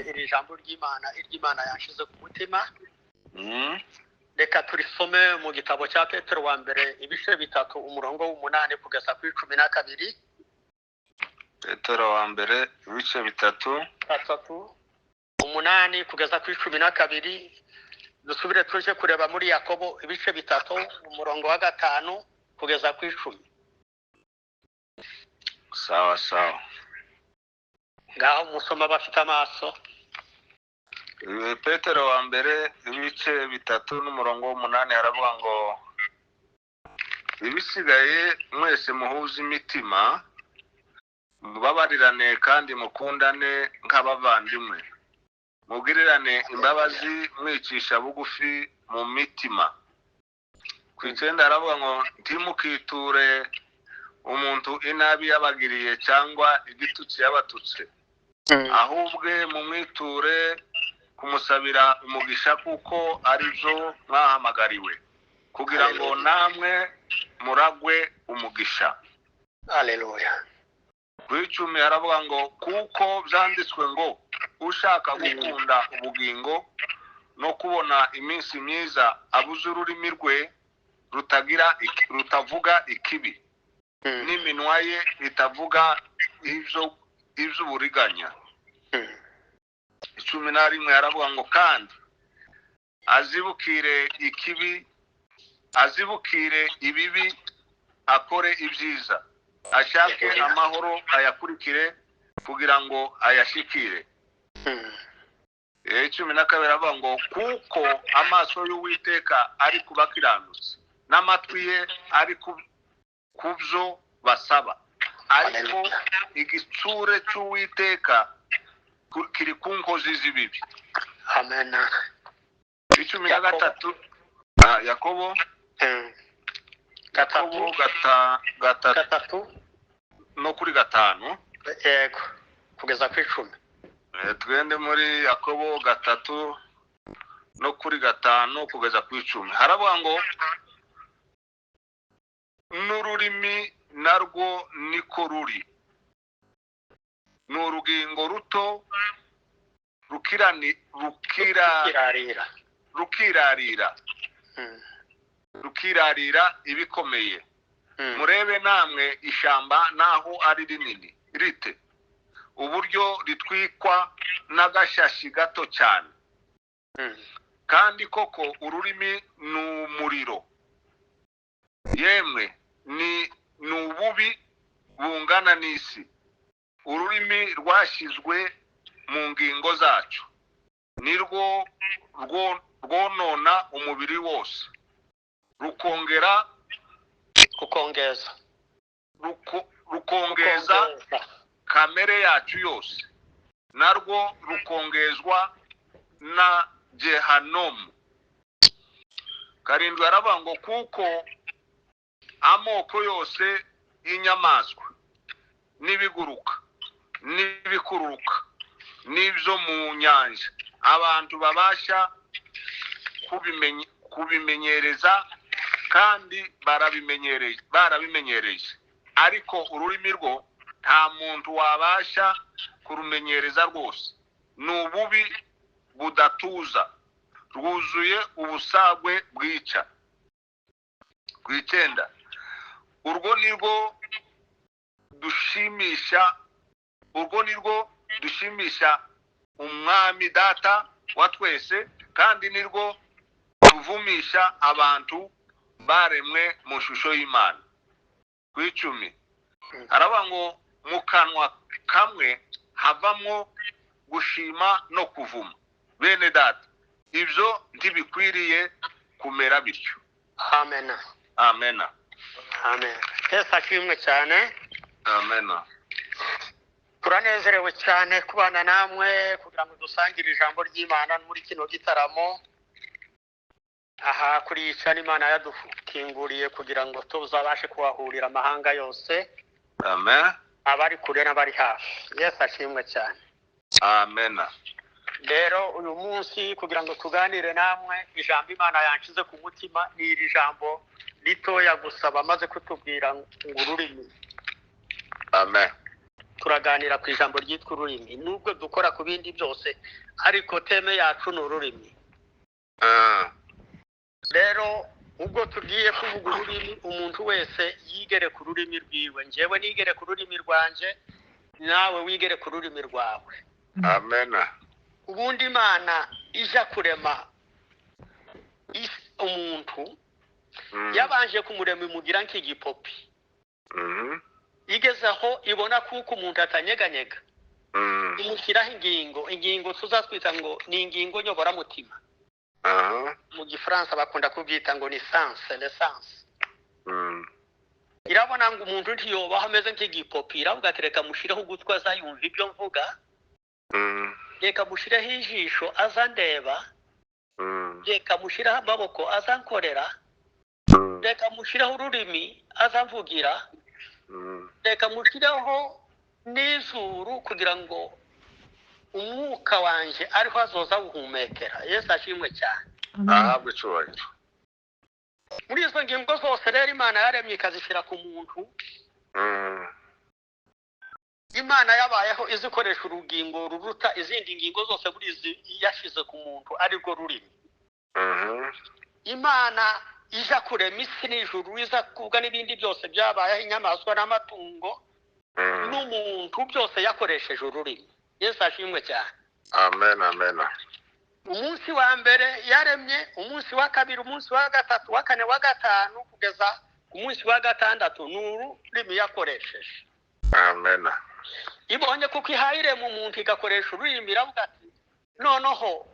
iri jambo ry'Imana yanshize ku mutima. Reka turisome mu gitabo cya Petero wa mbere ibice 3 umurongo w'8 kugeza ku 12. Petero wa mbere ibice 3 8 kugeza ku 12. Dusubire tuje kureba muri Yakobo ibice 3 umurongo wa 5 kugeza ku 10. Sawa sawa. Ngaho musoma bafite amaso. Petero wa mbere ibice 3 n'umurongo w'8 haravuga ngo ibisigaye mwese muhuza imitima mubabarirane kandi mukundane nk'abavandimwe mugirirane imbabazi mwicisha bugufi mu mitima. Ku 9 haravuga ngo ntimukiture umuntu inabi yabagiriye cyangwa igitutsi yabatutse ahubwe mumwiture kumusabira umugisha kuko arizo mwahamagariwe kugira ngo namwe muragwe umugisha. Haleluya. Ku 10 haravuga ngo kuko byanditswe ngo ushaka gukunda ubugingo no kubona iminsi myiza abuze ururimi rwe rutavuga ikibi n'iminwa ye itavuga iby'uburiganya. 11 haravuga ngo kandi azibukire ibibi akore ibyiza ashake amahoro ayakurikire kugira ngo ayashikire. 12 haravuga ngo kuko amaso y'Uwiteka ari kubakiranutse n'amatwi ye ari kubyo basaba ariko igitsure cy'Uwiteka kiri ku nkozi z'ibibi. Amen. 13 Yakobo gatatu no kuri 5 yego kugeza ku 10. Twende muri Yakobo 3 no kuri 5 kugeza ku 10 haravuga ngo n'ururimi narwo niko ruri n'urugingo ruto rukirarira ibikomeye. Murebe namwe ishamba naho ari rinini rite uburyo ritwikwa n'agashashi gato cyane. Kandi koko ururimi n'umuriro yemwe ni ububi bungana n'isi. Ururimi rwashizwe mu ngingo zacu nirwo rwonona umubiri wose rukongeza kamere yacu yose narwo rukongezwa na Jehanamu. 7 haravuga ngo kuko amoko yose y'inyamaswa n'ibiguruka n'ibikururuka n'ibyo mu nyanja abantu babasha kubimenyereza kandi barabimenyereye ariko ururimi rwo nta muntu wabasha kurumenyereza rwose n'ububi budatuza rwuzuye ubusagwe bwica. Ku 9 urwo nirwo dushimisha umwami data wa twese kandi nirwo tuvumisha abantu baremwe mu shusho y'Imana. Ku 10 haravuga ngo mu kanwa kamwe havamo gushima no kuvuma. Bene data ibyo ntibikwiriye kumera bityo. Amen. Amen. Amen. Yesu ashimwe cyane. Amen. Turanezerewe cyane kubana namwe kugira ngo dusangire ijambo ry'Imana muri kino gitaramo. Aha kuri cyane Imana yadukinguriye kugira ngo tuzabashe kuhahurira amahanga yose. Amen. Abari kure n'abari hafi. Yesu ashimwe cyane. Amen. Rero uyu munsi kugira ngo tuganire namwe ijambo Imana yanshize ku mutima ni iri jambo ritoya gusa bamaze kutubwira ngo ururimi. Amen. turaganira ku ijambo ryitwa ururimi nubwo dukora ku bindi byose ariko teme yacu ni ururimi. Rero ubwo tugiye kuvuga ururimi umuntu wese yigere ku rurimi rwiwe, njyewe nigere ku rurimi rwanje nawe wigere ku rurimi rwawe. Amen. Ubundi Imana ija kurema umuntu yabanje kumurema imugira nk'igipopi. Igeze aho ibona kuko umuntu atanyeganyega imushyiraho ingingo tuzatwita ngo ni ingingo nyoboramutima. Mu gifaransa bakunda kubyita ngo ni l'essence. Irabona ngo umuntu ntiyobaho ameze nk'igipopi, iravuga ati reka mushireho ugutwi azayumva ibyo mvuga, reka mushireho ijisho azandeba, reka mushireho amaboko azankorera, reka mushireho ururimi azamvugira, reka mushireho n'izuru kugira ngo umwuka wanje ariho azoza guhumekera. Yesu ashimwe cyane. Ahabwe icyubahiro. Muri izo ngingo zose rero Imana yaremye ikazishyira ku muntu. Imana yabayeho izikoresha urugingo ruruta izindi ngingo zose buri yashize ku muntu arirwo rurimi. Imana ija kurema isi n'ijuru, iza kuvuga n'ibindi byose byabayeho, inyamaswa n'amatungo n'umuntu, byose yakoresheje ururimi. Yesu ashimwe cyane. Amen, amen. Umunsi wa mbere yaremye, umunsi wa kabiri, umunsi wa gatatu, wa kane, wa gatanu kugeza ku munsi wa gatandatu ni ururimi yakoresheje. Amen. Ibonye kuko ihayire mu muntu igakoresha ururimi, iravuga ati noneho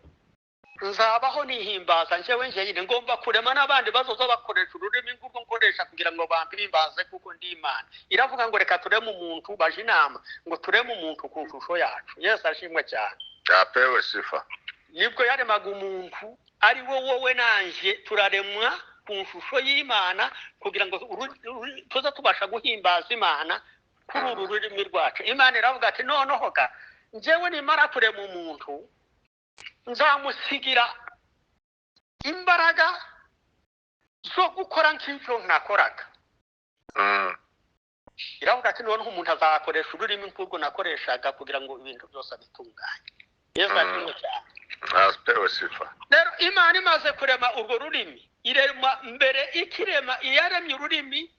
nzabaho nihimbaza njyewe nyine, ngomba kurema n'abandi bazoza bakoresha ururimi ngubwo nkoresha kugira ngo bampimbaze kuko ndi Imana. Iravuga ngo reka tureme umuntu, baje inama ngo tureme umuntu ku shusho yacu. Yesu ashimwe cyane. Apewe sifa. Nibwo yaremaga umuntu ari wowe nanje, turaremwa ku shusho y'Imana kugira ngo tuza tubasha guhimbaza Imana kuri uru rurimi rwacu. Imana iravuga ati noneho ga njyewe nimara kurema umuntu nzamusigira imbaraga zo gukora nk'ibyo nakoraga. Iravuga ati noneho umuntu azakoresha ururimi nk'urwo nakoreshaga kugira ngo ibintu byose bitunganye. Yesu ashimwe cyane. Apewe sifa. Rero Imana imaze kurema urwo rurimi, irema mbere ikirema iyaremye ururimi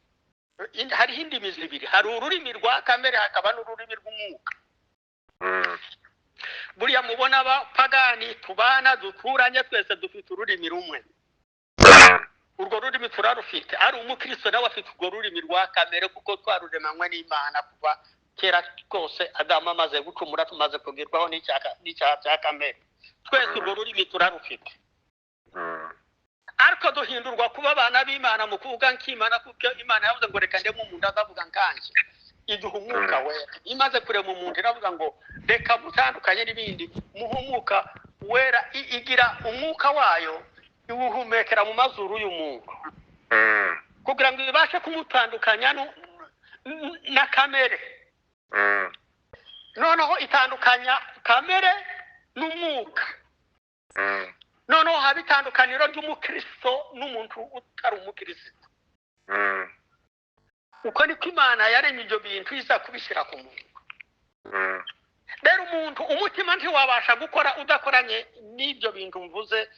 hariho indimi zibiri, hari ururimi rwa kamere hakaba n'ururimi rw'umwuka. Buriya mubona abapagani tubana duturanye twese dufite ururimi rumwe. Urwo rurimi turarufite, ari umukristo nawe afite urwo rurimi rwa kamere kuko twaruremanywe n'Imana kuva kera kose Adamu amaze gucumura, tumaze kugerwaho n'icyaha cya kamere. Twese urwo rurimi turarufite. Ariko duhindurwa kuba abana b'Imana mu kuvuga nk'Imana kuko Imana yavuze ngo reka ndeme umuntu azavuga nkanje. Iduha umwuka wera. Imaze kurema umuntu iravuga ngo reka mutandukanye n'ibindi, muhe umwuka wera, igira umwuka wayo iwuhumekera mu mazuru y'umuntu kugira ngo ibashe kumutandukanya na kamere. Noneho itandukanya kamere n'umwuka. Noneho haba itandukaniro ry'umukristo n'umuntu utari umukristo. Uko niko Imana yaremye ibyo bintu iza kubishyira ku muntu. Rero umuntu umutima ntiwabasha gukora udakoranye n'ibyo bintu mvuze,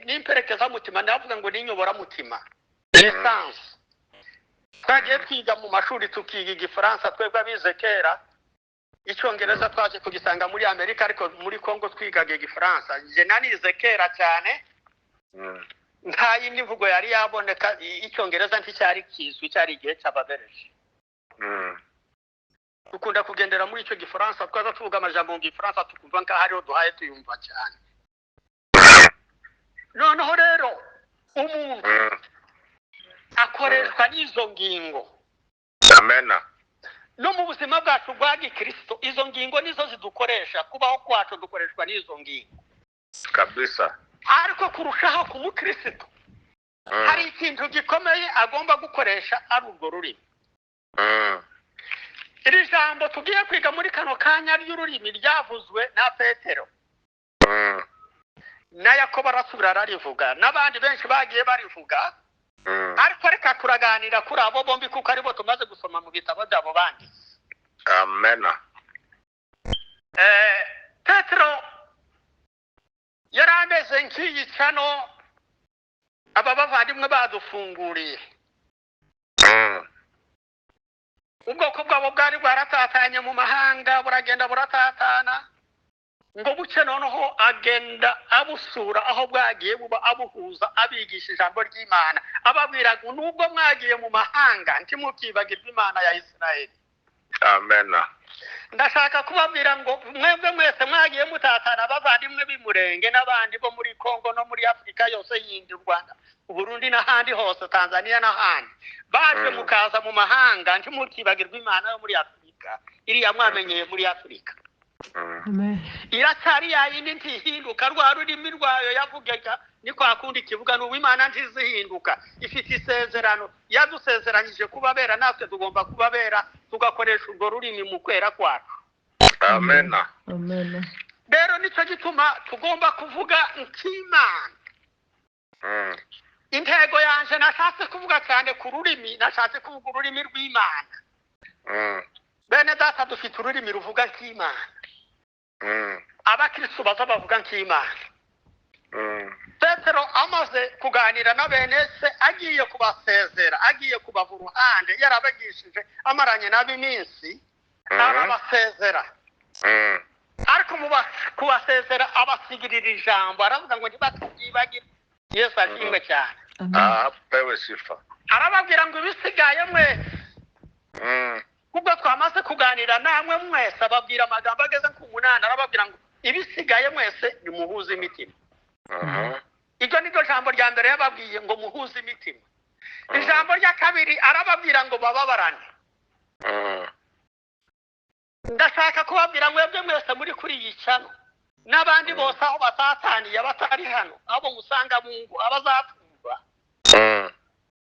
n'imperekeza mutima, ndavuga ngo n'inyobora mutima. L'essence. Twagiye twiga mu mashuri tukiga Igifaransa, twebwe abize kera. Icyongereza twaje kugisanga muri Amerika, ariko muri Kongo twigaga Igifaransa. Je nanize kera cyane. Nta yindi mvugo yari yaboneka, Icyongereza nticyari kizwi, cyari igihe cy'ababereje. Dukunda kugendera muri icyo Gifaransa, twaza tuvuga amajambo mu Gifaransa tukumva nkaho ariho duhaye tuyumva cyane. Noneho rero umuntu akoreshwa n'izo ngingo. Amen. No mu buzima bwacu bwa Gikristo izo ngingo nizo zidukoresha, kubaho kwacu dukoreshwa n'izo ngingo kabisa. Ariko kurushaho ku mukristo hari ikintu gikomeye agomba gukoresha ari urwo rurimi. Iri jambo tugiye kwiga muri kano kanya ry'ururimi ryavuzwe na Petero na Yakobo, arasubira ararivuga, n'abandi benshi bagiye barivuga. ariko reka turaganira kuri abo bombi kuko aribo tumaze gusoma mu bitabo byabo bandi. Amen. Petero yari ameze nk'iyicano aba bavandimwe badufunguriye. Ubwoko bwabo bwari bwaratatanye mu mahanga, buragenda buratatana, ngo buke noneho agenda abusura aho bwagiye buba abuhuza, abigisha ijambo ry'Imana, ababwira ngo nubwo mwagiye mu mahanga ntimukibagirwe Imana ya Isirayeli. Amen. Ndashaka kubabwira ngo mwebwe mwese mwagiye mutatana, abavandimwe b'Imurenge n'abandi bo muri Kongo no muri Afurika yose yindi, u Rwanda, Burundi n'ahandi hose, Tanzania n'ahandi, baje mukaza mu mahanga ntimukibagirwe Imana yo muri Afurika, iriya mwamenyeye muri Afurika. Iracyari yayindi ntihinduka, rwa rurimi rwayo yavugaga ni kwa kundi kivuga n'Uwimana ntizihinduka, ifite isezerano yadusezeranyije kubabera, natwe tugomba kubabera, tugakoresha urwo rurimi mu kwera kwacu. Amen. Rero nicyo gituma tugomba kuvuga nk'Imana. Intego yanje nashatse kuvuga cyane ku rurimi, nashatse kuvuga ururimi rw'Imana. Bene data, dufite ururimi ruvuga nk'Imana. Abakristo baza bavuga nk'Imana. Petero amaze kuganira na bene se, agiye kubasezera, agiye kubava uruhande, yarabagishije amaranye nabo iminsi, arabasezera. Ariko kubasezera abasigirira ijambo, aravuga ngo ntibatwibagire. Yesu ashimwe cyane. Pewe sifa. Arababwira ngo ibisigaye mwese, kubwo twamaze kuganira namwe mwese, ababwira amagambo ageze ku 8, arababwira ngo ibisigaye mwese nimuhuze imitima. Iryo niryo jambo rya mbere yababwiye, ngo muhuze imitima. Ijambo rya kabiri arababwira ngo bababarane. Ndashaka kubabwira mwebwe mwese muri kuri iyi cyano, n'abandi bose aho batataniye, abatari hano, abo musanga mu ngo, abazatumva,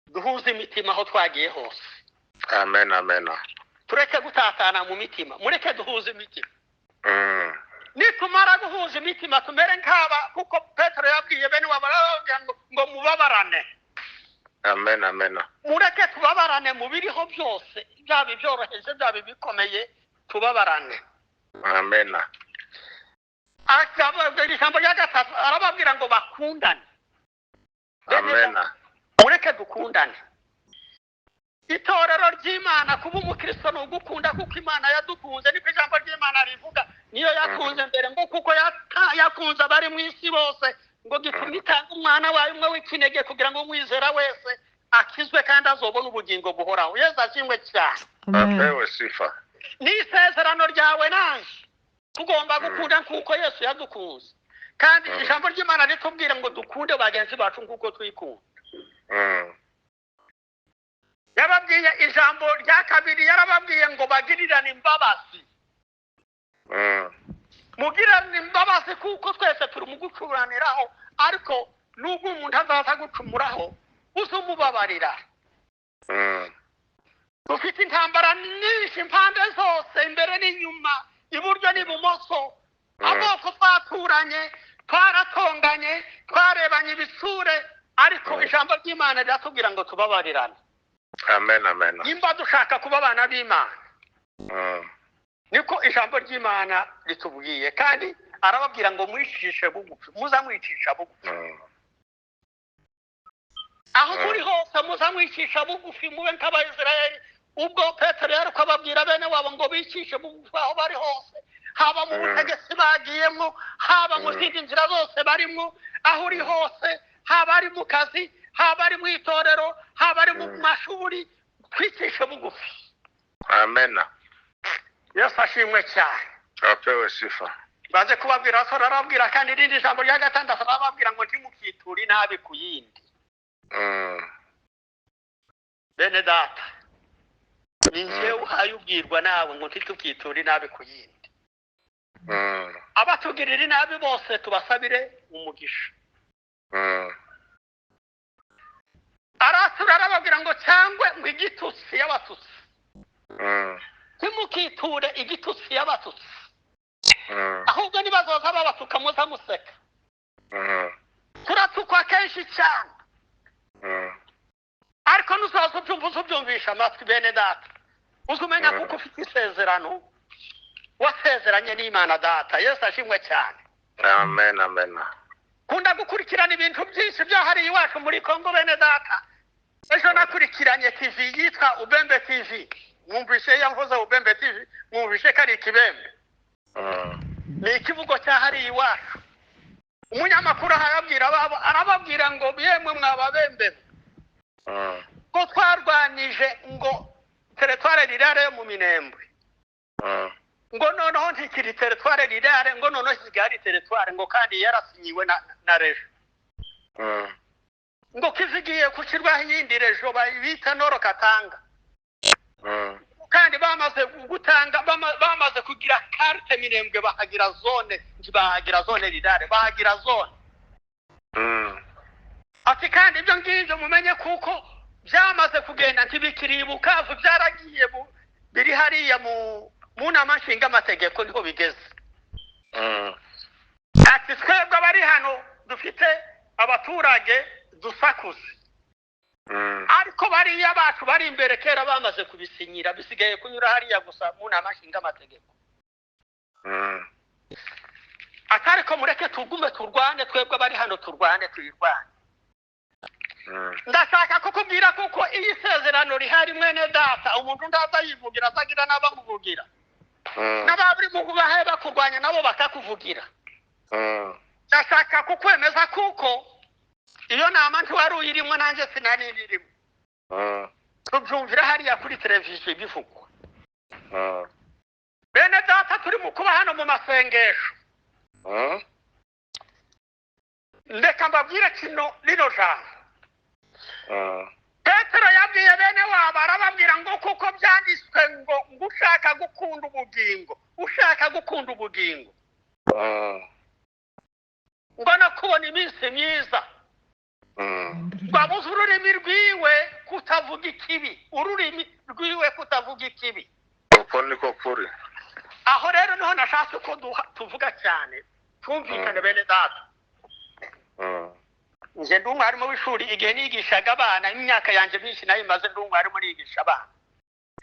duhuze imitima aho twagiye hose. Amen. Tureke gutatana mu mitima, mureke duhuze imitima. Nitumara guhuza imitima tumere nk'aba, kuko Petero yabwiye bene wabo ngo mubabarane. Amen. Mureke tubabarane mu biriho byose, byaba ibyoroheje byaba ibikomeye, tubabarane. Amen. Ijambo rya gatatu arababwira ngo bakundane. Amen. Mureke dukundane. Itorero ry'Imana, kuba umukristo ni ugukunda kuko Imana yadukunze, niko ijambo ry'Imana rivuga. Niyo yakunze mbere, ngo kuko yakunze abari mu isi bose, ngo gituma itanga umwana wayo umwe w'ikinege kugira ngo umwizera wese akizwe kandi azobona ubugingo buhoraho. Yesu ashimwe cyane. Pewe sifa. Ni isezerano ryawe nanje, tugomba gukunda kuko Yesu yadukunze, kandi ijambo ry'Imana ritubwira ngo dukunde bagenzi bacu kuko twikunda. Yababwiye ijambo rya kabiri, yarababwiye ngo bagirirane imbabazi. Mugirane imbabazi kuko twese turi mu gucuraniraho, ariko nubwo umuntu azaza gucumuraho uzumubabarira. Dufite intambara nyinshi impande zose, imbere n'inyuma, iburyo n'ibumoso, amoko twaturanye, twaratonganye, twarebanye ibisure, ariko ijambo ry'Imana riratubwira ngo tubabarirane. Amen. Nimba dushaka kuba abana b'Imana, niko ijambo ry'Imana ritubwiye, kandi arababwira ngo mwicishe bugufi, muzamwicisha bugufi. Aho muri hose muzamwicisha bugufi, mube nk'Abayisirayeli. Ubwo Petero yari kubabwira bene wabo ngo bicishe bugufi aho bari hose, haba mu butegetsi bagiyemo, haba mu zindi nzira zose barimo, aho uri hose, haba ari mu kazi, haba ari mu itorero, haba ari mu mashuri, twicishe bugufi. Amen. Yesu ashimwe cyane. Pewe sifa. Baze kubabwira so, arababwira kandi irindi jambo rya gatandatu arababwira ngo ntimukiture inabi ku yindi. Bene data, ni njyewe uhaye ubwirwa nawe ngo ntitukiture inabi ku yindi. Abatugirira inabi bose tubasabire umugisha. Arababwira ngo cyangwe ngo igitutsi y'abatutsi, ntimukiture igitutsi y'abatutsi, ahubwo nibazoza babatuka muzamuseka. Turatukwa kenshi cyane, ariko nuzaza ubyumvisha amatwi bene data uzumenya kuko ufite isezerano wasezeranye n'Imana data. Yesu ashimwe cyane. amen amen. Kunda gukurikirana ibintu byinshi byahariye iwacu muri Kongo bene data. Ejo nakurikiranye TV yitwa Ubembe TV. Mwumvishe yavuze Ubembe TV, mwumvishe kari Kibembe. Ni ikivugo cyahariye iwacu. Umunyamakuru arababwira ngo yemwe mwababembe. Ko twarwanije ngo teritware rirare mu Minembwe. Ngo noneho ntikiri teritware rirare, ngo noneho kigali teritware, ngo kandi yarasinyiwe na rejo. Ngo kizigiye kushirwaho iyindi rejo bita Noro Katanga. Kandi bamaze gutanga bamaze kugira carte Minembwe bahagira zone, ntibahagira zone rirare, bahagira zone. Ati kandi ibyo ngibyo mumenye kuko byamaze kugenda ntibikiribuka, byaragiye biri hariya mu nama nshingaamategeko niho bigeze. Ati twebwe abari hano dufite abaturage dusakuze, ariko bariya bacu bari imbere kera bamaze kubisinyira, bisigaye kunyura hariya gusa mu nama nshingaamategeko. Atari ko mureke tugume turwane, twebwe abari hano turwane tuyirwane. Ndashaka kukubwira kuko iyi sezerano rihari mwene data, umuntu ndaza yivugira azagira n'abamuvugira. N'ababiri mu kubahe bakurwanya nabo bakakuvugira. Ndashaka kukwemeza kuko iyo nama ntiwari uyirimo nanjye sinanirimo. Tubyumvira hariya kuri televiziyo bivugwa. Bene data turi mu kuba hano mu masengesho. Ndeka mbabwire rino jambo. Petero yabwiye bene wabo arababwira ngo kuko byanditswe ngo ushaka gukunda ubugingo, ushaka gukunda ubugingo, ngo no kubona iminsi myiza, babuze ururimi rwiwe kutavuga ikibi, ururimi rwiwe kutavuga ikibi. Uko niko kuri. Aho rero niho nashatse ko tuvuga cyane, twumvikane bene data. Nje ndi umwarimu w'ishuri, igihe nigishaga abana imyaka yanjye myinshi nayo imaze ndi umwarimu nigisha abana.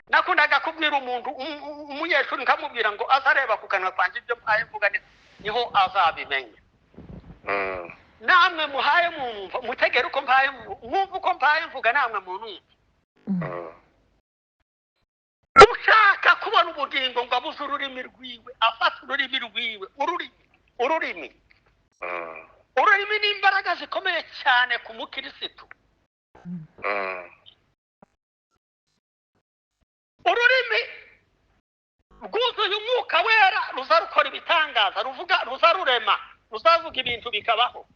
Nakundaga kubwira umuntu umunyeshuri nkamubwira ngo azareba ku kanwa kwanjye ibyo mpaye mvuga niho azabimenya. Namwe muhaye mwumva, mutegere uko mpaye mwumva uko mpaye mvuga namwe muntu. Ushaka kubona ubugingo ngo abuze ururimi rwiwe, afata ururimi rwiwe, ururimi. Ururimi ni imbaraga zikomeye cyane ku mukirisitu. Ururimi rwuzuye umwuka wera ruza rukora ibitangaza, ruza rurema, ruzavuga ibintu bikabaho.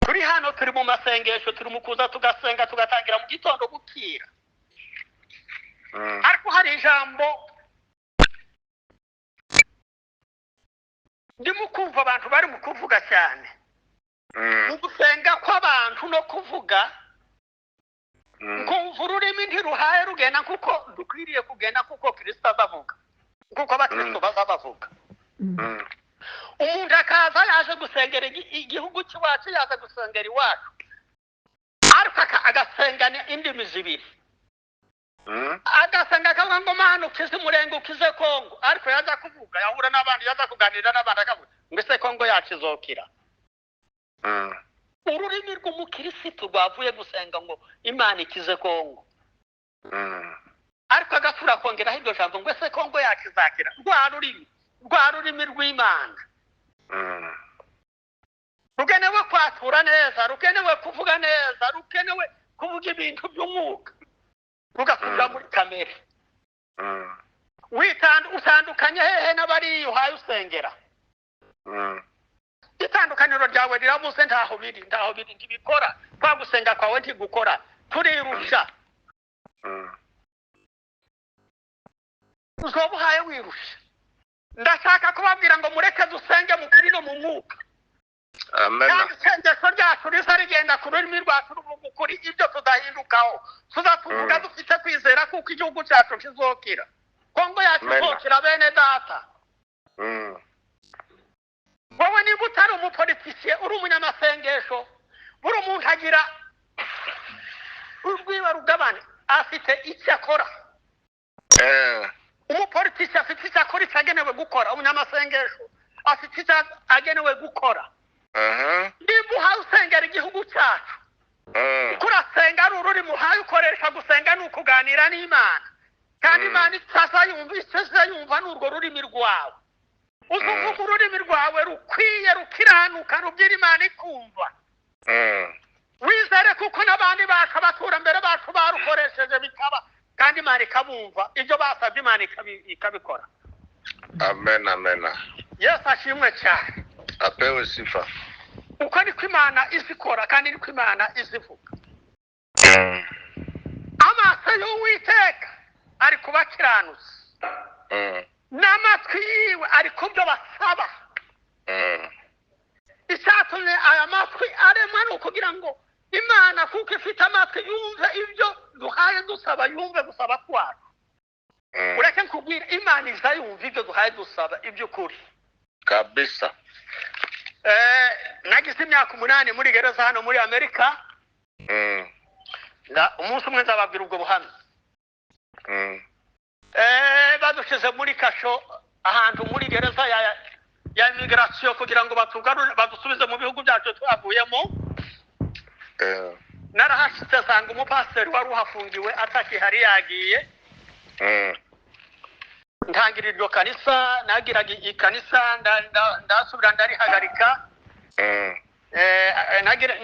Turi hano turi mu masengesho, turi mu kuza tugasenga tugatangira mu gitondo gukira. Ariko hari ijambo ndimo kumva abantu bari mu kuvuga cyane. Mu gusenga kw'abantu no kuvuga, kumva ururimi ntiruhaye rugenda kuko dukwiriye kugenda kuko Kristo azavuga, kuko abakristo bazabavuga. Umuntu akaza yaje gusengera igihugu cy'iwacu, yaje gusengera iwacu, ariko agasengana indimi zibiri. Agasenga akavuga ngo Mana ukize Umurenge ukize Kongo, ariko yaza kuvuga yahura n'abandi, yaza kuganira n'abandi akavuga ngo ese Kongo yacu izokira. Ururimi rw'umukirisitu rwavuye gusenga ngo Imana ikize Kongo, ariko agasura kongeraho iryo jambo ngo ese Kongo yacu izakira. Rwa rurimi rw'Imana rukenewe kwatura neza, rukenewe kuvuga neza, rukenewe kuvuga ibintu by'umwuka, rugasubira muri kamere. Utandukanye hehe n'abari uhaye usengera. Itandukaniro ryawe rirabuze, ntaho biri ntibikora. Kwa gusenga kwawe ntigukora, turirusha. Uzoba uhaye wirusha. Ndashaka kubabwira ngo mureke dusenge mu kuri no mu mwuka. Amen. Isengesho ryacu riza rigenda ku rurimi rwacu ruvuga ukuri, ibyo tudahindukaho. Tuzavuga dufite kwizera kuko igihugu cyacu kizokira. Kongo yacu izokira bene data. Wowe niba utari umupolitisiye uri umunyamasengesho, buri umuntu agira urwiwe rugabane afite icyo akora umupolitiki afite icyo akora itagenewe gukora umunyamasengesho afite icyo agenewe gukora niba uhaye usengera igihugu cyacu kurasenga ari ururimi uhaye ukoresha gusenga ni ukuganira n'Imana kandi Imana itazayumva n'urwo rurimi rwawe uzuvuga ururimi rwawe rukwiye rukiranuka rubwira Imana ikumva wizere kuko n'abandi bacu abaturambere bacu barukoresheje bikaba kandi Imana ikabumva ibyo basabye Imana ikabikora. Amen, amen. Yesu ashimwe cyane. Apewe sifa. Uko niko Imana izikora kandi niko Imana izivuga. Amaso y'Uwiteka ari kubakiranutse. N'amatwi yiwe ari kubyo basaba. Icyatumye aya matwi aremwa ni ukugira ngo Imana kuko ifite amatwi yumve ibyo duhaye dusaba yumve gusaba kwacu. Ureke nkubwira Imana izayumva ibyo duhaye dusaba iby'ukuri. Kabisa. Nagize imyaka 8 muri gereza hano muri Amerika. Umunsi umwe nzababwira ubwo buhamya. Badushize muri kasho ahantu muri gereza ya immigration kugira ngo badusubize mu bihugu byacu twavuyemo. Narahashitse sanga umupasiteri wari uhafungiwe atakihari yagiye. Ntangira iryo kanisa nagiraga ikanisa ndasubira ndarihagarika.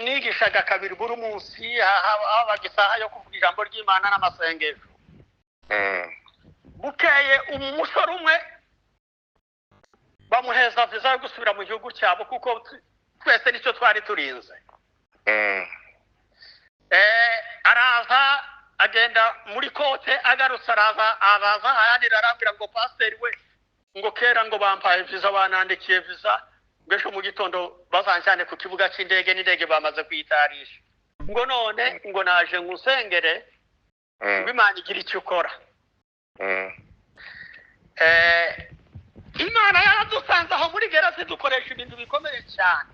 Nigishaga kabiri buri munsi habaga isaha yo kuvuga ijambo ry'Imana n'amasengesho. Bukeye umusore umwe bamuheza viza yo gusubira mu gihugu cyabo kuko twese nicyo twari turinze. Araza agenda muri kote agarutse araza ayandira arambwira ngo pasiteri we ngo kera ngo bampaye viza banandikiye viza ngesho mu gitondo bazanjyane ku kibuga cy'indege n'indege bamaze kwitarisha ngo none ngo naje ngusengere Imana igira icyo ukora. Imana yaradusanze aho muri gereza dukoresha ibintu bikomeye cyane.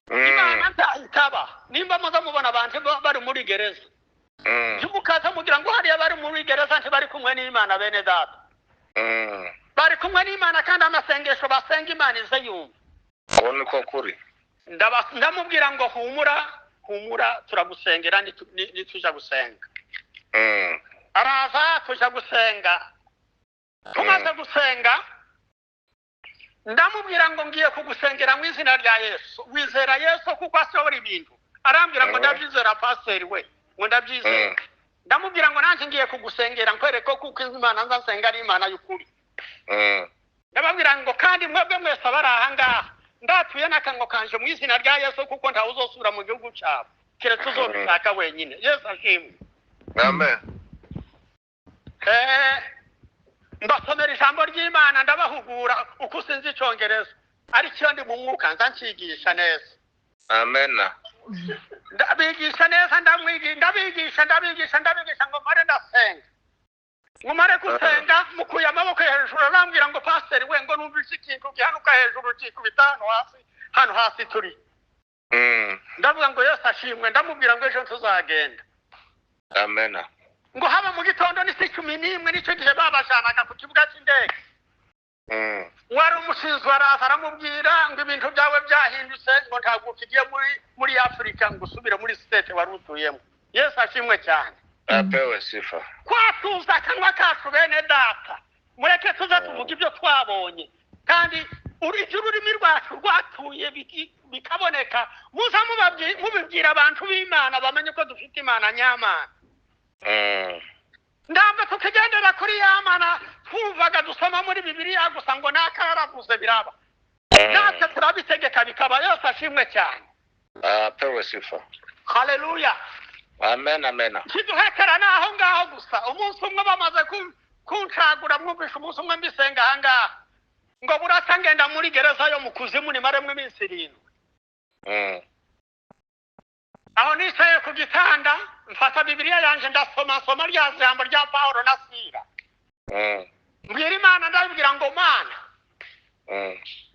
Imana ntayitaba nimba muza mubona abantu bari muri gereza mukaza mugira ngo hariya bari muri gereza ntibari kumwe n'Imana bene data. Bari kumwe n'Imana kandi amasengesho basenga Imana izayumva. Niko kuri. Ndamubwira ngo humura turagusengera nituja gusenga. Araza tuja gusenga. Tumaze gusenga ndamubwira ngo ngiye kugusengera mu izina rya Yesu. Wizera Yesu kuko asohora ibintu. Arambwira ngo ndabyizera pasiteri we ngo ndabyizera. Ndamubwira ngo nanjye ngiye kugusengera nkwereko kuko Imana nzasenga ari Imana y'ukuri. Ndababwira ngo kandi mwebwe mwese abari aha ngaha ndatuye n'akango kanje mu izina rya Yesu kuko ntawe uzosubira mu gihugu cyabo keretse uzobishaka wenyine. Yesu ashimwe. Amen. Mbasomera ijambo ry'Imana ndabahugura uko sinzi Icyongereza ariko ndi mu mwuka nzankigisha neza. Amen. Ndabigisha neza ndabigisha ngo mare ndasenga. Ngumare gusenga mukuye amaboko hejuru arambwira ngo pasiteri we ngo numvise ikintu gihanuka hejuru kikubita hano hasi turi. Ndavuga ngo Yesu ashimwe ndamubwira ngo ejo tuzagenda. Amen. Ngo haba mu gitondo ni 11 nicyo gihe babajanaga ku kibuga cy'indege. Wari umushinzwe araza aramubwira ngo ibintu byawe byahindutse ngo ntabwo ukigiye muri Afrika ngo usubire muri state wari utuyemo. Yesu ashimwe cyane. Apewe sifa. Kwatuza kanwa kacu bene data mureke tuza tuvuga ibyo twabonye kandi ururimi rwacu rwatuye bikaboneka muza mubibwira abantu b'Imana bamenye ko dufite Imana nyamana. Ndambe tukigendera kuri Imana twumvaga dusoma muri Bibiliya gusa ngo nakaravuze biraba. Natwe turabitegeka bikaba. Yesu ashimwe cyane. Apewe sifa. Haleluya. Amen, amen. Kiduhekera naho ngaho gusa umunsi umwe bamaze kuncagura mwumvisha umunsi umwe mbisenga aha ngaha ngo burasa ngenda muri gereza yo mu kuzimu nimaremwe iminsi 7. Aho nicaye ku gitanda mfata Bibiliya yanje ndasoma rya jambo rya Paulo na Sila. Mbwira Imana ndabwira ngo Mana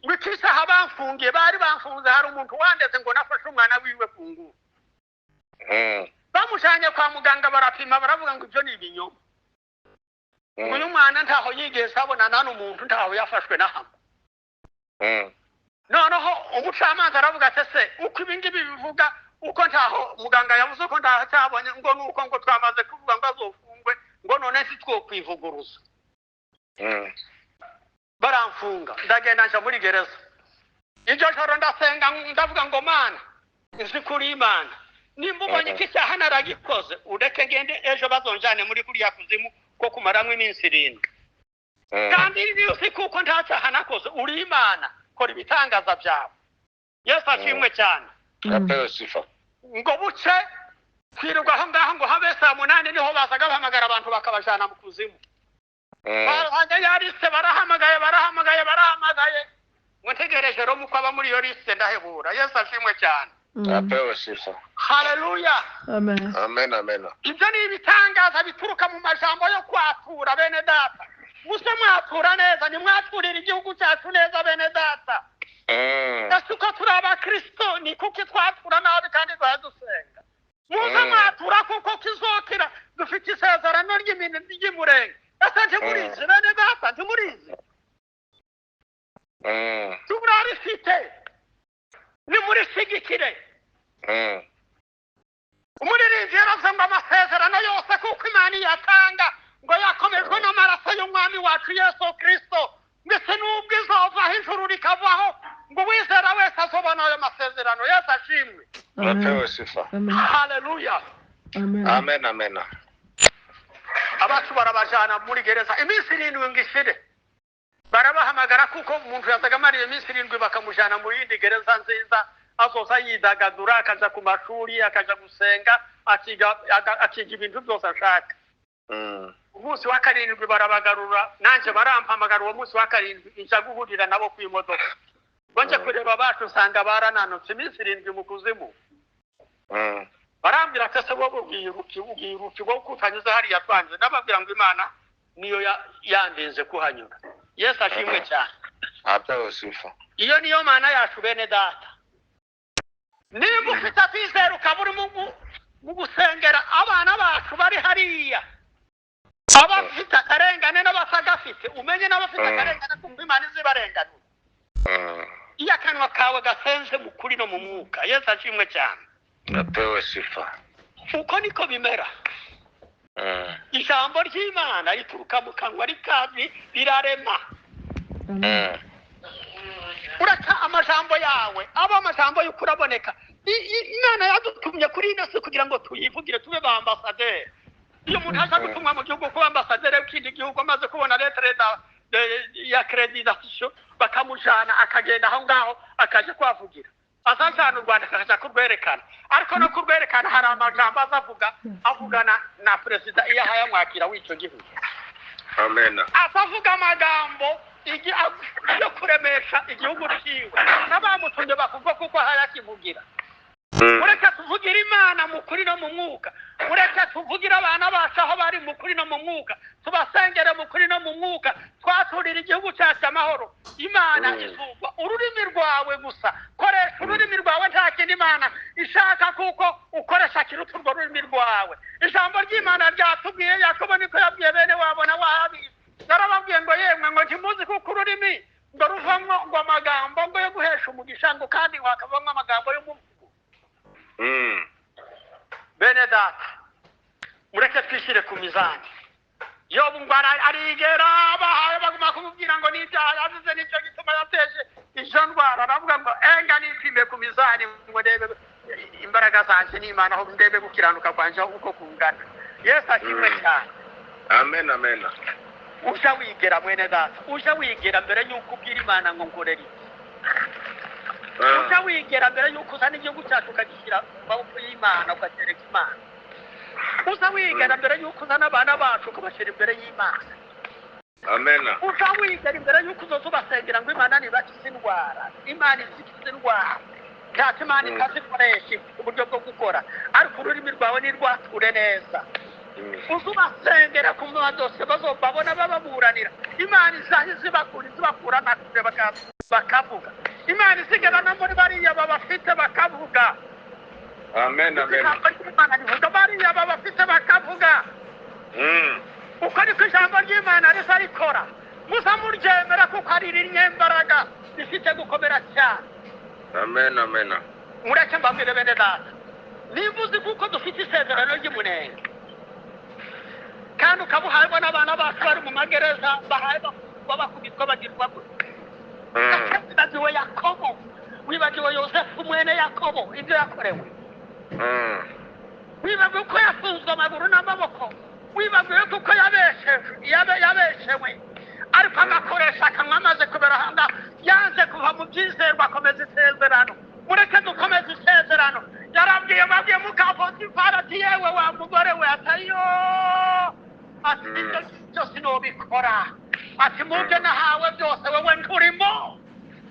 wikisa habanfungiye bari banfunze hari umuntu wandeze ngo nafashe umwana wiwe ku ngufu. Bamujanye kwa muganga barapima baravuga ngo ibyo ni ibinyoma. Uyu mwana ntaho yigeze abonana n'umuntu, ntaho yafashwe na hamwe. Noneho umucamanza aravuga ati se uko ibingibi bivuga uko ntaho muganga yavuze ko ntaho cyabonye ngo nuko ngo twamaze kuvuga ngo azofungwe ngo none si two kwivuguruza. Baramfunga ndagenda nja muri gereza. Iryo joro ndasenga ndavuga ngo Mana nzi kuri Imana nimba ubonye iki cyaha naragikoze ureke ngende ejo bazonjane muri kuriya kuzimu ko kumaramwe iminsi 7. Kandi iyo si kuko nta cyaha nakoze uri Imana kora ibitangaza byawe. Yesu ashimwe cyane. Apewe sifa. Ngo buce kwirirwa aho ngaho ngo habe saa 8 niho bazaga bahamagara abantu bakabajana mu kuzimu. Barahanye yarise barahamagaye ngo ntegereje ro muko aba muri yo liste ndahebura. Yesu ashimwe cyane. Apewe sifa. Haleluya. Amen. Amen, amen. Ibyo ni ibitangaza bituruka mu majambo yo kwatura bene data. Muse mwatura neza ni mwaturira igihugu cyacu neza bene data. Nasuko turaba Kristo ni kuki twatura nabi kandi twadusenga. Muse mwatura kuko kizokira dufite isezerano ry'imurenge. Asante murizi bene data ntimurizi. Tuburarifite ni muri sigikire. Umuririnzi yaravuze ngo amasezerano yose kuko Imana yatanga ngo yakomejwe n'amaraso y'umwami wacu Yesu Kristo mbese n'ubwo izova ijuru rikavaho ngo wizera wese azobona ayo masezerano. Yesu ashimwe. Apewe sifa. Haleluya. Amen, amen. Abacu barabajana muri gereza iminsi 7 ngishire. Barabahamagara kuko umuntu yazaga mari iminsi 7 bakamujana mu yindi gereza nziza azoza yidagadura akaja ku mashuri akaja gusenga akiga ibintu byose ashaka. Umunsi wa 7 barabagarura nanje barampamagara uwo munsi wa 7 inja guhurira nabo ku imodoka. Bonje kureba bacu usanga barananutse iminsi 7 mu kuzimu. Barambira ko se bo ubwiruki bo kutanyiza hari yatwanze nababwira ngo Imana niyo yandinze kuhanyura. Yesu ashimwe cyane. Apewe sifa. Iyo niyo Mana yacu bene data. Nimba ufite atizera ukaburi mu gusengera abana bacu bari hariya. Abafite akarengane n'abasagafite umenye n'abafite akarengane kumva Imana izibarengana. Iyo akanwa kawe gasenze mu kuri no mu mwuka. Yesu ashimwe cyane. Apewe sifa. Uko niko bimera. Ijambo ry'Imana rituruka mu kanwa rikazi rirarema. Urata amajambo yawe aba amajambo y'ukuraboneka. Imana yadutumye kuri ino si kugira ngo tuyivugire tube ba ambassadeur. Iyo umuntu aza gutumwa mu gihugu kuba ambassadeur w'ikindi gihugu amaze kubona lettre ya accreditation bakamujana akagenda aho ngaho akaje kwavugira. Azajana u Rwanda akaja kurwerekana. Ariko no kurwerekana hari amajambo avugana na president iyo hayamwakira w'icyo gihugu. Amen. Asavuga amagambo yo kuremesha igihugu ciwe n'abamutumye bakuvuga kuko hayakivugira. Ureka tuvugira Imana mu kuri no mu mwuka. Ureka tuvugira abana bacu aho bari mu kuri no mu mwuka. Tubasengere mu kuri no mu mwuka. Twaturira igihugu cyacu amahoro. Imana izumva ururimi rwawe gusa. Koresha ururimi rwawe nta kindi Imana ishaka kuko ukoresha kiruta urwo rurimi rwawe. Ijambo ry'Imana ryatubwiye Yakobo niko yabwiye bene wabo na wahabi. Narababwiye ngo yemwe ngo ntimuzi kuko ururimi ngo ruvamwo ngo amagambo ngo yo guhesha umugisha ngo kandi wakavamwo amagambo y'umuvugo. Bene data mureke twishyire ku mizani. Yobu ngo arigera bahaye baguma kumubwira ngo n'ibyaha yavuze nicyo gituma yateje izo ndwara. Aravuga ngo enga nipime ku mizani ngo ndebe imbaraga zanje n'Imana aho ndebe gukiranuka kwanje uko kungana. Yesu ashimwe cyane. Amen, amen. Uja wigera mwene data. Uja wigera mbere y'uko ubwira Imana ngo ngorere. Uja wigera mbere y'uko uzana igihugu cyacu ukagishyira mu maboko y'Imana ugatereka Imana. Uza wigera mbere y'uko uzana abana bacu ukabashyira imbere y'Imana. Amen. Uja wigera imbere y'uko uzoza ubasengera ngo Imana nibakize indwara. Imana izikize indwara. Ntacyo Imana ikazikoresha uburyo bwo gukora. Ariko ururimi rwawe ni rwature neza. Uzubasengera ku madose bazobabona bababuranira. Imana izaje zibakura nakure bakavuga. Imana isigana no muri bariya babafite bakavuga. amen amen ijambo ry'Imana rivuga bariya babafite bakavuga uko ariko ijambo ry'Imana risa rikora muza muryemera kuko ari irinyembaraga rifite gukomera cyane. amen amen mureke mbabwire bene data niba uzi kuko dufite isezerano ry'umunenge kandi ukabuhabwa n'abana bacu bari mu magereza bahaye bakubitwa bagirwa gutya wibagiwe Yakobo wibagiwe Yosefu mwene Yakobo ibyo yakorewe wibagiwe ko yafunzwe amaguru n'amaboko wibagiwe kuko yabeshewe ariko agakoresha akanwa amaze kuberahanga yanze kuva mu byizerwa akomeza isezerano. mureke dukomeze isezerano. yarabwiye babwiye mukapotifari ati yewe wa mugore we atayo ati ibyo byose nobikora ati mubyo nahawe byose wowe nturimo.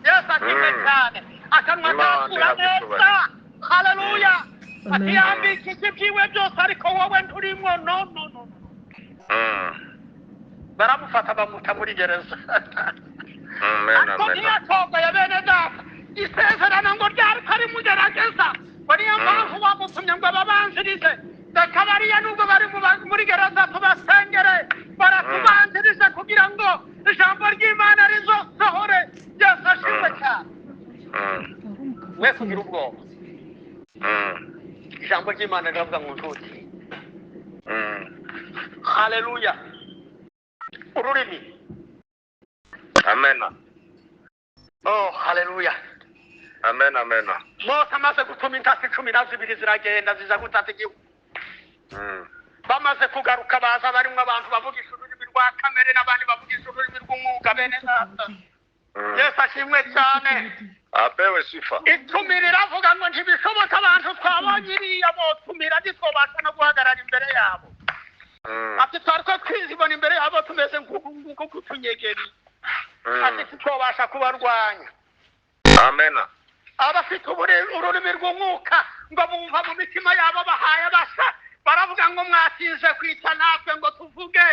Yesu akimwe cyane akanwa kakura neza. haleluya. ati yambikije ibyiwe byose ariko wowe nturimo. no baramufata bamuta muri gereza. ariko ntiyatogoye bene data isezerano ngo ryari kari mugerageza ngo niyo mpamvu bamutumye ngo babanzirize reka bariya nubwo bari muri gereza tubasengere baratubanzirize kugira ngo ijambo ry'Imana rizosohore. Yesu ashimwe cyane. mwe kugira ubwoba ijambo ry'Imana riravuga ngo ntuti. haleluya. ururimi amen haleluya. amen amen Mose amaze gutuma intasi 12 ziragenda ziza gutata igihugu. bamaze kugaruka baza barimo abantu bavugisha ururimi rwa kamere n'abandi bavugisha ururimi rw'umwuka bene data. Yesu ashimwe cyane. apewe sifa. itumira iravuga ngo ntibishoboka abantu twabonye iriya botumira ntitwobasha no guhagarara imbere yabo. ati twariko twizibona imbere yabo tumeze nk'utunyegeri. ati twobasha kubarwanya. amen. abafite ururimi rw'umwuka ngo bumva mu mitima yabo bahaye basa baravuga ngo mwatinze kwita natwe ngo tuvuge.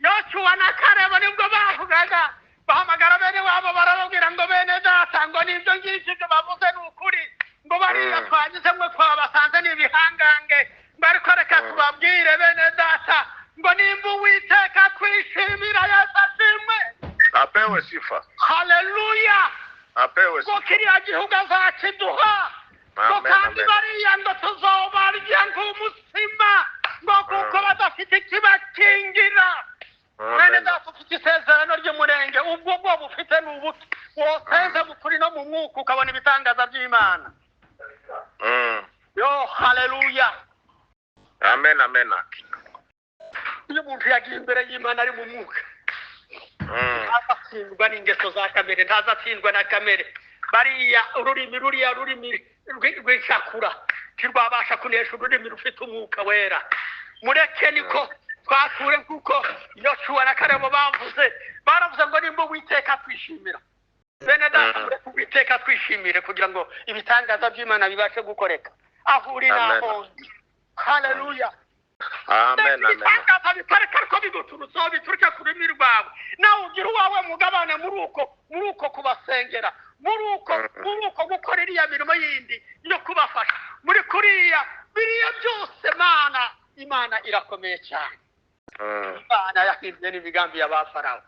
Yosuwa na Kalebu nibwo bavugaga bahamagara bene wabo barababwira ngo bene data ngo nibyo ngibyo bavuze ni ukuri ngo bariya twagize mwe twabasanze n'ibihangange bariko reka tubabwire bene data ngo nimba Uwiteka twishimira Yesu ashimwe. apewe sifa. haleluya. apewe sifa. ngo kiriya gihugu azakiduha ngo kandi bariya ngo tuzobarya nk'umutsima ngo kuko badafite ikibakingira. bene data ufite isezerano ry'umurenge ubwo bwo bufite n'ubuto wosenze bukuri no mu mwuka ukabona ibitangaza by'Imana. yo haleluya. amen amen. iyo umuntu yagiye imbere y'Imana ari mu mwuka ntazatsindwa n'ingeso za kamere ntazatsindwa na kamere. bariya ururimi rw'icakura ntirwabasha kunesha ururimi rufite umwuka wera. mureke niko twakure kuko Yosuwa na Kalebu baravuze ngo nimba Uwiteka twishimira. bene data mureke Uwiteka twishimire kugira ngo ibitangaza by'Imana bibashe gukoreka aho uri naho. haleluya. amen amen. ibitangaza bikoreka ariko biguturutseho bituruke ku rurimi rwawe nawe ugira uwawe mugabane muri uko kubasengera muri uko gukora iriya mirimo yindi yo kubafasha muri kuriya biriya byose. Imana irakomeye cyane. Imana yahinduye n'imigambi ya ba Farawo.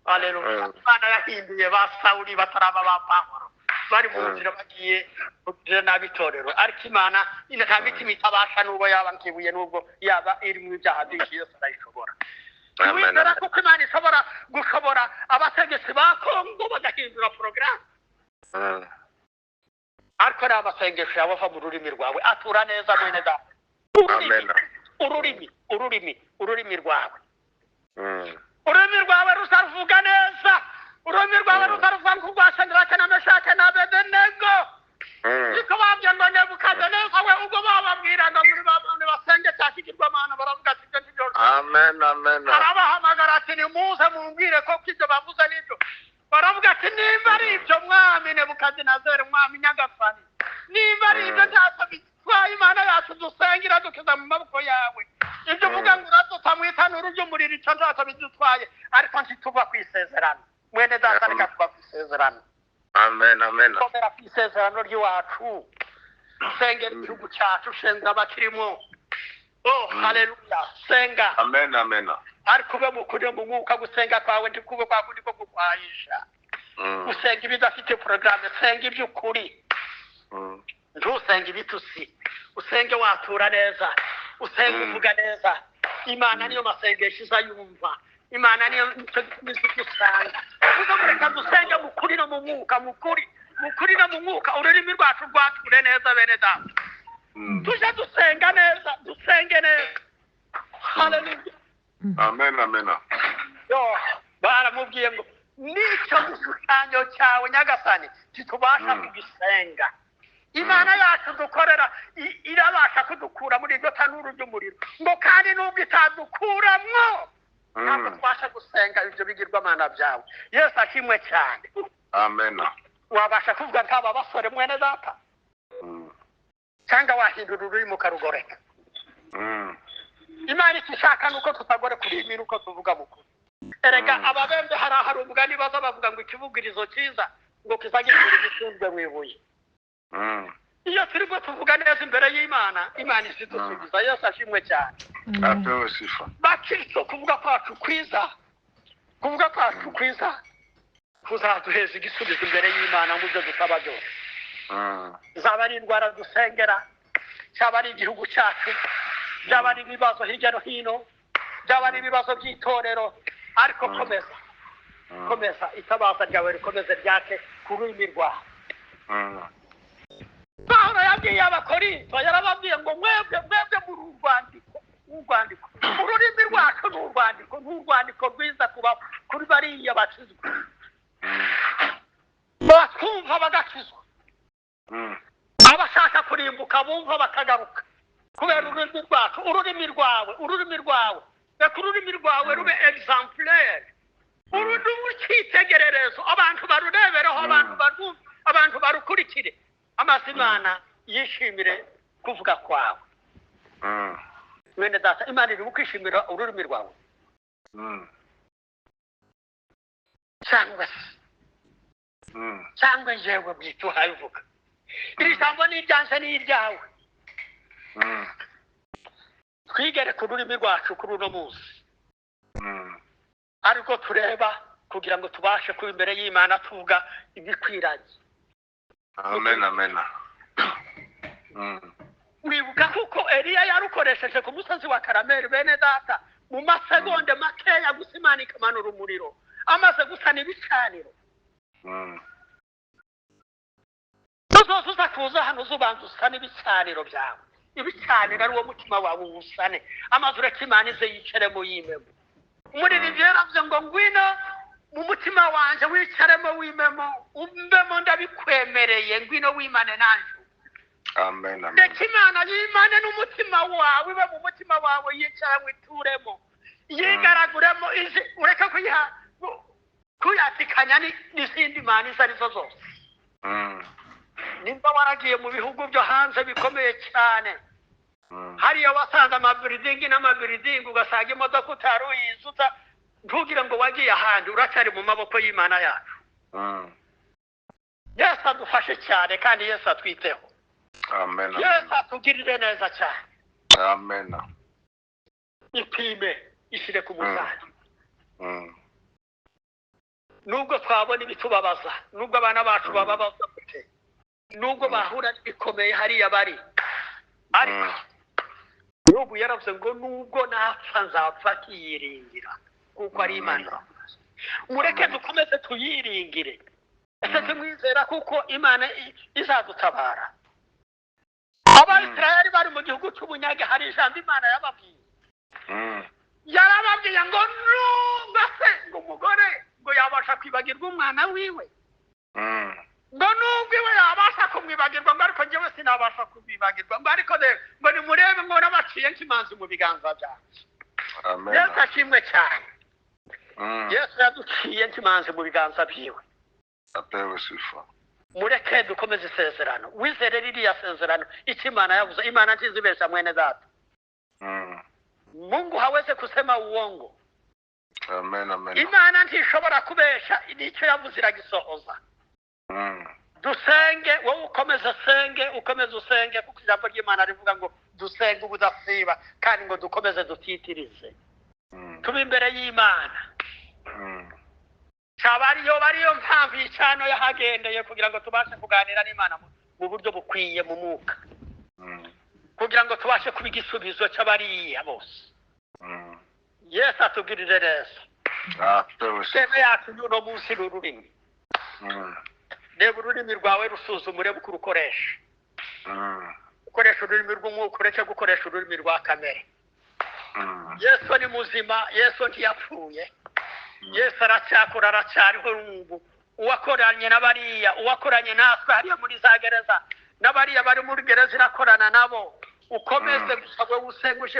haleluya. Imana yahinduye ba Sawuli bataraba ba Pawulo bari mu nzira bagiye kugira n'abitorero ariko Imana nta mitima itabasha n'ubwo yaba nkibuye n'ubwo yaba iri mu byaha byinshi yose arayishobora. wizera kuko Imana ishobora gushobora abategetsi ba Kongo bagahindura porogaramu. ariko ari amasengesho yawe ava mu rurimi rwawe atura neza mwene data. ururimi rwawe ruzaruvuga neza. ururimi rwawe ruzaruvuga nk'urwashandirake na Meshake na Abedenego. niko babwiye ngo Nebukadineza we ubwo bababwira ngo muri babone basenge cya kigirwamana baravuga ati ibyo ngibyo. amen amen. arabahamagara ati nimuze mumbwire ko ibyo bavuze n'ibyo. baravuga ati nimba ari ibyo mwami Nebukadinezeri mwami nyagafani nimba ari ibyo ntacyo bitwaye Imana yacu dusengera dukiza mu maboko yawe. ibyo uvuga ngo uradutamwita n'urujyumuriro icyo ntacyo bidutwaye ariko ntituva ku isezerano. mwene data reka tuva ku isezerano. amen amen. komera ku isezerano ry'iwacu sengera igihugu cyacu shenza abakirimo haleluya senga amen ariko ube mukuri mu mwuka gusenga kwawe ndikube kwa kundi ko kukwayisha usenga ibidafite porogaramu senga iby'ukuri ntusenga ibitusi usenge watura neza usenge uvuga neza imana niyo masengesho izayumva imana niyo gusanga uzamureka dusenge mukuri no mu mwuka mukuri no mu mwuka ururimi rwacu rwature neza bene data tujye dusenga neza dusenge neza haleluya amen baramubwiye ngo nicyo gishushanyo cyawe nyagasani titubasha kugisenga imana yacu dukorera irabasha kudukura muri iryo tanuru ry'umuriro ngo kandi nubwo itadukuramwo ntabwo tubasha gusenga ibyo bigirwamana byawe yesu ashimwe cyane amen wabasha kuvuga nk'aba basore mwene data cyangwa wahindura ururimi ukarugoreka imana ikishaka nuko tutagoreka ururimi nuko tuvuga mukuru erega ababembe hari umugani baza bavuga ngo ikivugirizo cyiza ngo kizagirira imitunzwe mu ibuye iyo turimo tuvuga neza imbere y'imana imana izidusubiza yesu ashimwe cyane bakristo kuvuga kwacu kwiza kuzaduheza igisubizo imbere y'imana mu byo dusaba byose zaba ari indwara dusengera cyaba ari igihugu cyacu byaba ari ibibazo hirya no hino byaba ari ibibazo by'itorero ariko komeza itabaza ryawe rikomeze ryake ku rurimi rwawe Pawulo yabwiye abakorinto yarababwiye ngo mwebwe muri urwandiko ururimi rwacu ni urwandiko rwiza kuri bariya bakizwa batwumva bagakizwa abashaka kurimbuka bumva bakagaruka kubera ururimi rwawe reka ururimi rwawe rube exemplaire urwitegererezo abantu barurebereho abantu barukurikire amazimana yishimire kuvuga kwawe mwene data imana iri kwishimira ururimi rwawe cyangwa yewe bwite uhayivuga iri jambo ni iryanjye ni iryawe twigere ku rurimi rwacu kuri uno munsi ariko tureba kugira ngo tubashe kuba imbere y'imana tuvuga ibikwiranye amen wibuka kuko Eliya yarukoresheje ku musozi wa Karameli bene data mu masegonde makeya gusa imana ikamanura umuriro amaze gusana ibicaniro uza kuza hano uzubanza usane ibicaniro byawe ibicaniro ari wo mutima wawe uwusane amaze ureka imana ize yicaremo yimemo umuririmbyi yaravuze ngo ngwino mu mutima wanjye wicaremo wimemo umbemo ndabikwemereye ngwino wimane nanjye amen reka imana yimane n'umutima wawe ibe mu mutima wawe yicara wituremo yigaraguremo ureke kuyatikanya n'izindi mana izo arizo zose nimba waragiye mu bihugu byo hanze bikomeye cyane hariya wasanga amabiridingi ugasanga imodoka utari uyizuza ntugire ngo wagiye ahandi uracyari mu maboko y'imana yacu yesu adufashe cyane kandi yesu atwiteho amen yesu atugirire neza cyane amen ipime ishyire ku muzani nubwo twabona ibitubabaza nubwo abana bacu bababaza gute nubwo bahura n'ibikomeye hariya bari ariko n'ubu yaravuze ngo nubwo napfa nzapfa akiyiringira kuko ari imana mureke dukomeze tuyiringire ese tumwizera kuko imana izadutabara abayisirayeli bari mu gihugu cy'ubunyage hari ijambo imana yababwiye yarababwiye ngo nubwo se ngo umugore ngo yabasha kwibagirwa umwana wiwe ngo nubwo iwe yabasha kumwibagirwa ngo ariko njyewe sinabasha kumwibagirwa ngo ariko ngo nimurebe ngo nabaciye nk'imanzi mu biganza byanjye yesu ashimwe cyane yesu yaduciye nk'imanzi mu biganza byiwe mureke dukomeze isezerano wizere ririya sezerano icyo imana yavuze imana ntizibesha mwene data Mungu hawezi kusema uongo imana ntishobora kubesha nicyo yavuze iragisohoza dusenge wowe ukomeze usenge kuko ijambo ry'Imana rivuga ngo dusenge ubudasiba kandi ngo dukomeze dutitirize tube imbere y'Imana bariyo mpamvu y'icano yahagendeye kugira ngo tubashe kuganira n'Imana mu buryo bukwiye mu mwuka kugira ngo tubashe kuba igisubizo cy'abariya bose Yesu atubwirire neza teme yacu y'uno munsi n'ururimi reba ururimi rwawe rusuzumure uko urukoresha ukoresha ururimi rw'umwuka ureke gukoresha ururimi rwa kamere Yesu ni muzima Yesu ntiyapfuye Yesu aracyakora aracyariho n'ubu uwakoranye n'abariya uwakoranye natwe hariya muri za gereza n'abariya bari muri gereza irakorana nabo ukomeze gusabwe usenguje